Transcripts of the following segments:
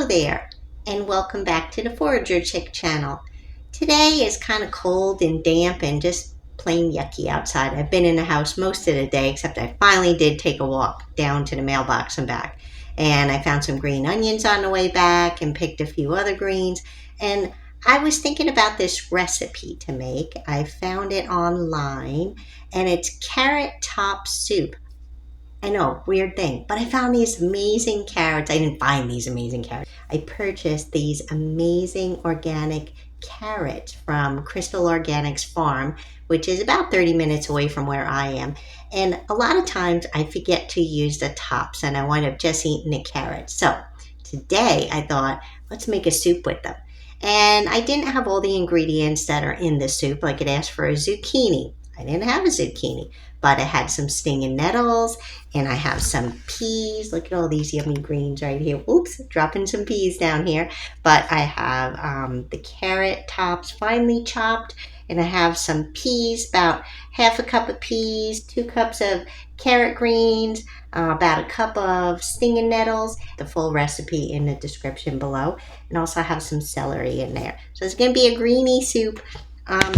Hello there, and welcome back to the Forager Chick channel. Today is kind of cold and damp and just plain yucky outside. I've been in the house most of the day, except I finally did take a walk down to the mailbox and back. And I found some green onions on the way back and picked a few other greens. And I was thinking about this recipe to make. I found it online, and it's carrot top soup. I know, weird thing, but I found these amazing carrots. I didn't find these amazing carrots. I purchased these amazing organic carrots from Crystal Organics Farm, which is about 30 minutes away from where I am. And a lot of times I forget to use the tops and I wind up just eating the carrots. So today I thought, let's make a soup with them. And I didn't have all the ingredients that are in the soup. Like it asked for a zucchini. I didn't have a zucchini, but I had some stinging nettles and I have some peas. Look at all these yummy greens right here. Oops, dropping some peas down here. But I have the carrot tops finely chopped, and I have some peas, about half a cup of peas, 2 cups of carrot greens, about a cup of stinging nettles. The full recipe in the description below. And also I have some celery in there. So it's going to be a greeny soup.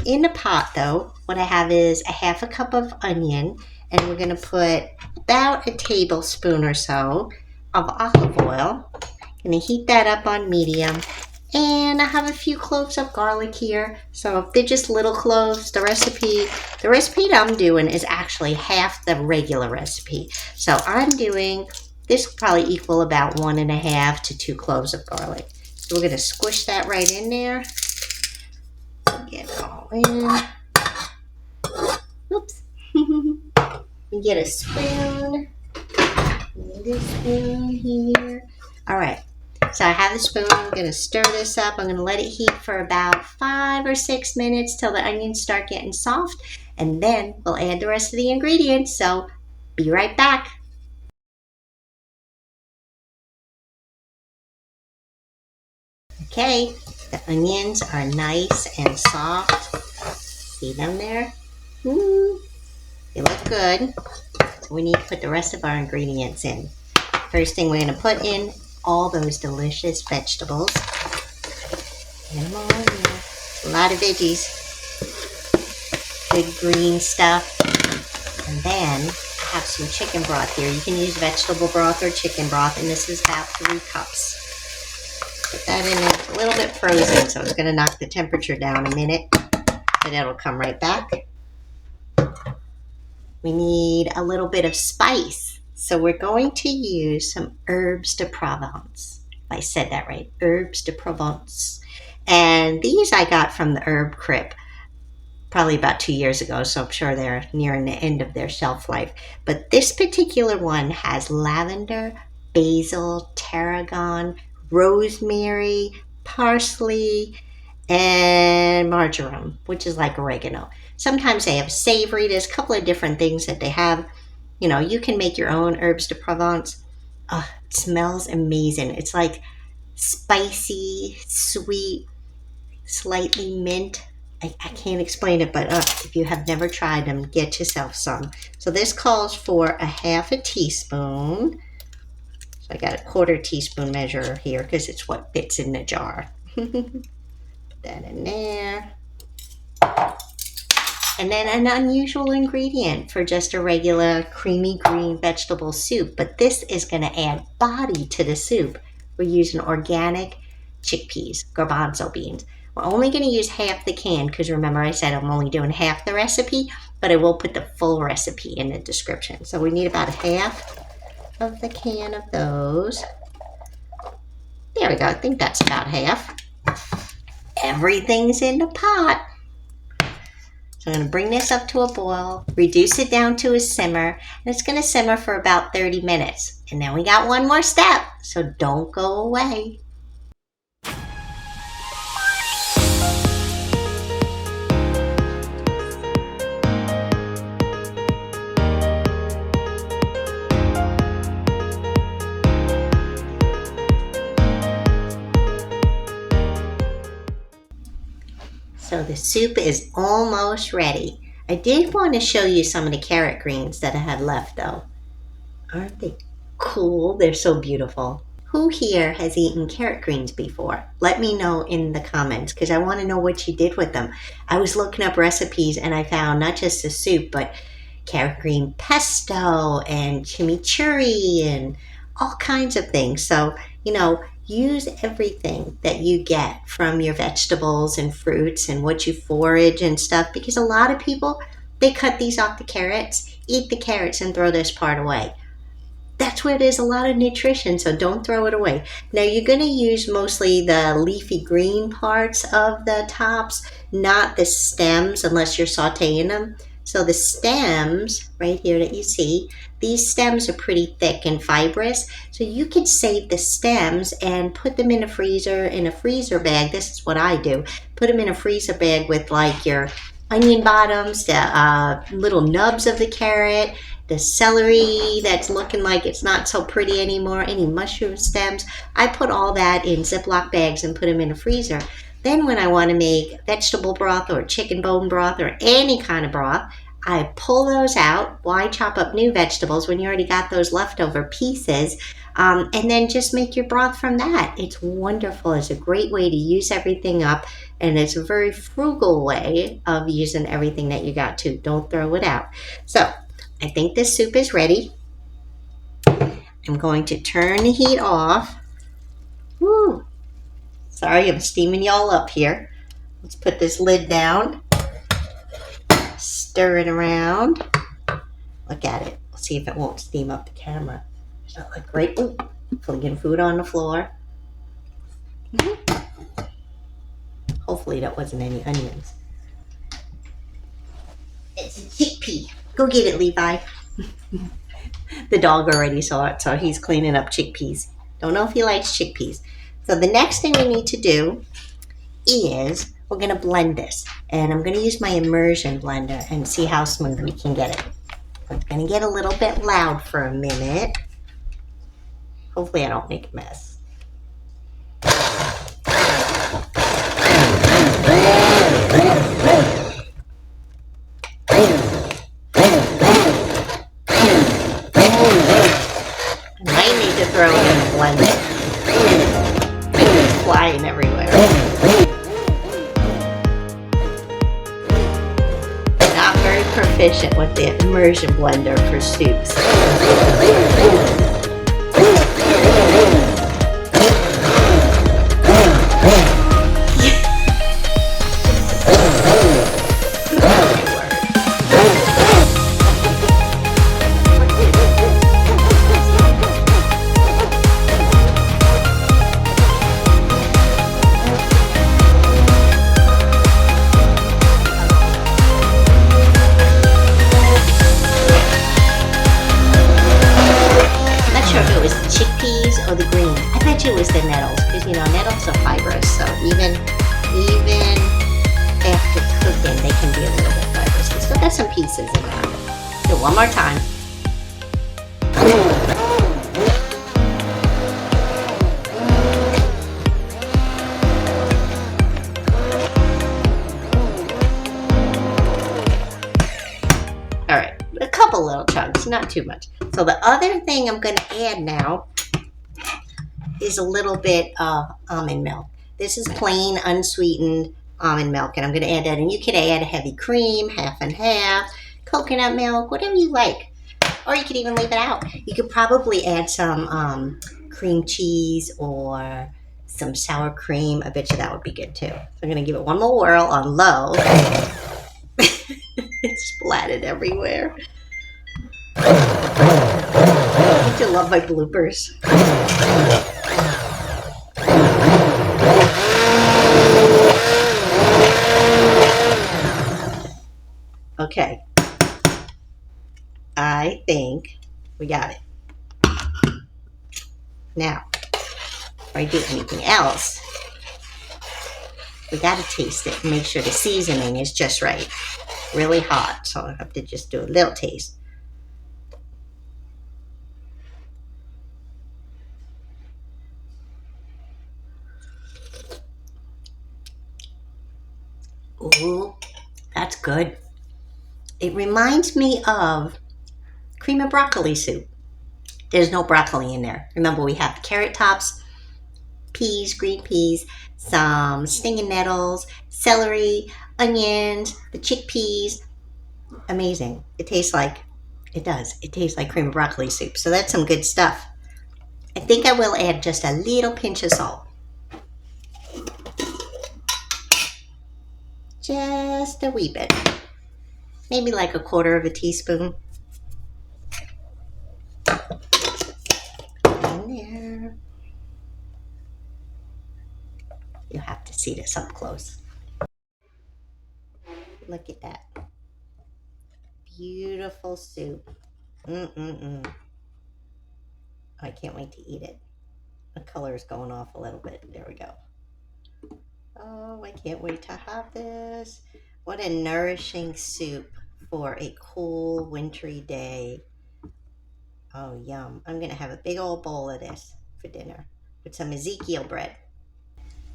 In the pot though, what I have is a half a cup of onion, and we're going to put about a tablespoon or so of olive oil. Going to heat that up on medium, and I have a few cloves of garlic here. So if they're just little cloves, the recipe that I'm doing is actually half the regular recipe. So I'm doing, this will probably equal about 1.5 to 2 cloves of garlic. So we're going to squish that right in there. Get it all in. Oops. We get a spoon. Need a spoon here. All right. So I have the spoon. I'm going to stir this up. I'm going to let it heat for about 5 or 6 minutes till the onions start getting soft. And then we'll add the rest of the ingredients. So be right back. Okay, the onions are nice and soft. See them there? They look good. So we need to put the rest of our ingredients in. First thing, we're going to put in all those delicious vegetables. Get them all in there. A lot of veggies. Good green stuff. And then I have some chicken broth here. You can use vegetable broth or chicken broth, and this is about 3 cups. Put that in there. It's a little bit frozen, so it's going to knock the temperature down a minute, but it'll come right back. We need a little bit of spice, so we're going to use some herbes de Provence. If I said that right, herbes de Provence. And these I got from the Herb Crib probably about 2 years ago, so I'm sure they're nearing the end of their shelf life. But this particular one has lavender, basil, tarragon, rosemary, parsley, and marjoram, which is like oregano. Sometimes they have savory. There's a couple of different things that they have. You know, you can make your own herbes de Provence. It smells amazing. It's like spicy, sweet, slightly mint. I can't explain it, but if you have never tried them, get yourself some. So this calls for a half a teaspoon. So I got a 1/4 teaspoon measure here because it's what fits in the jar. Put that in there. And then an unusual ingredient for just a regular creamy green vegetable soup. But this is going to add body to the soup. We're using organic chickpeas, garbanzo beans. We're only going to use half the can because remember I said I'm only doing half the recipe, but I will put the full recipe in the description. So we need about half of the can of those. There we go. I think that's about half. Everything's in the pot. So I'm going to bring this up to a boil, reduce it down to a simmer, and it's going to simmer for about 30 minutes. And then we got one more step, so don't go away. So the soup is almost ready. I did want to show you some of the carrot greens that I had left though. Aren't they cool? They're so beautiful. Who here has eaten carrot greens before? Let me know in the comments because I want to know what you did with them. I was looking up recipes and I found not just the soup, but carrot green pesto and chimichurri and all kinds of things. So, use everything that you get from your vegetables and fruits and what you forage and stuff, because a lot of people, they cut these off the carrots, eat the carrots and throw this part away. That's where there's a lot of nutrition, so don't throw it away. Now you're going to use mostly the leafy green parts of the tops, not the stems unless you're sauteing them. So the stems right here that you see, these stems are pretty thick and fibrous. So you can save the stems and put them in a freezer bag. This is what I do. Put them in a freezer bag with like your onion bottoms, the little nubs of the carrot, the celery that's looking like it's not so pretty anymore, any mushroom stems. I put all that in Ziploc bags and put them in a freezer. Then when I want to make vegetable broth or chicken bone broth or any kind of broth, I pull those out. Why chop up new vegetables when you already got those leftover pieces? And then just make your broth from that. It's wonderful. It's a great way to use everything up. And it's a very frugal way of using everything that you got too. Don't throw it out. So I think this soup is ready. I'm going to turn the heat off. Woo! Sorry, I'm steaming y'all up here. Let's put this lid down. Stir it around. Look at it. Let's see if it won't steam up the camera. Does that look great? Ooh, flinging food on the floor. Hopefully that wasn't any onions. It's a chickpea. Go get it, Levi. The dog already saw it, so he's cleaning up chickpeas. Don't know if he likes chickpeas. So the next thing we need to do is we're going to blend this. And I'm going to use my immersion blender and see how smooth we can get it. It's going to get a little bit loud for a minute. Hopefully I don't make a mess. Throw it in the blender. It's flying everywhere. Not very proficient with the immersion blender for soups. Or the green. I bet you it was the nettles, because nettles are fibrous, so even after cooking they can be a little bit fibrous. We still got some pieces in there. Do one more time. Alright, a couple little chunks, not too much. So the other thing I'm going to add now is a little bit of almond milk. This is plain unsweetened almond milk, and I'm going to add that. And you could add heavy cream, half and half, coconut milk, whatever you like. Or you could even leave it out. You could probably add some cream cheese or some sour cream. I bet you that would be good too. So I'm going to give it one more whirl on low. It's splattered everywhere. Don't you love my bloopers? Okay. I think we got it. Now, before I do anything else, we got to taste it and make sure the seasoning is just right. Really hot, so I have to just do a little taste. Ooh, that's good. It reminds me of cream of broccoli soup. There's no broccoli in there. Remember, we have the carrot tops, peas, green peas, some stinging nettles, celery, onions, the chickpeas. Amazing. It tastes like, it does. It tastes like cream of broccoli soup. So that's some good stuff. I think I will add just a little pinch of salt. Just a wee bit. Maybe like a quarter of a teaspoon. In there. You have to see this up close. Look at that. Beautiful soup. Mm-mm-mm. I can't wait to eat it. The color is going off a little bit. There we go. Oh, I can't wait to have this. What a nourishing soup for a cool, wintry day. Oh, yum. I'm going to have a big old bowl of this for dinner with some Ezekiel bread.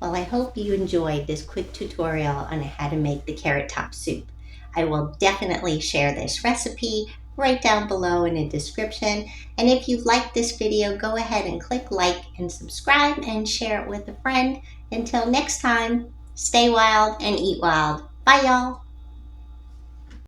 Well, I hope you enjoyed this quick tutorial on how to make the carrot top soup. I will definitely share this recipe right down below in the description. And if you liked this video, go ahead and click like and subscribe and share it with a friend. Until next time, stay wild and eat wild. Bye, y'all.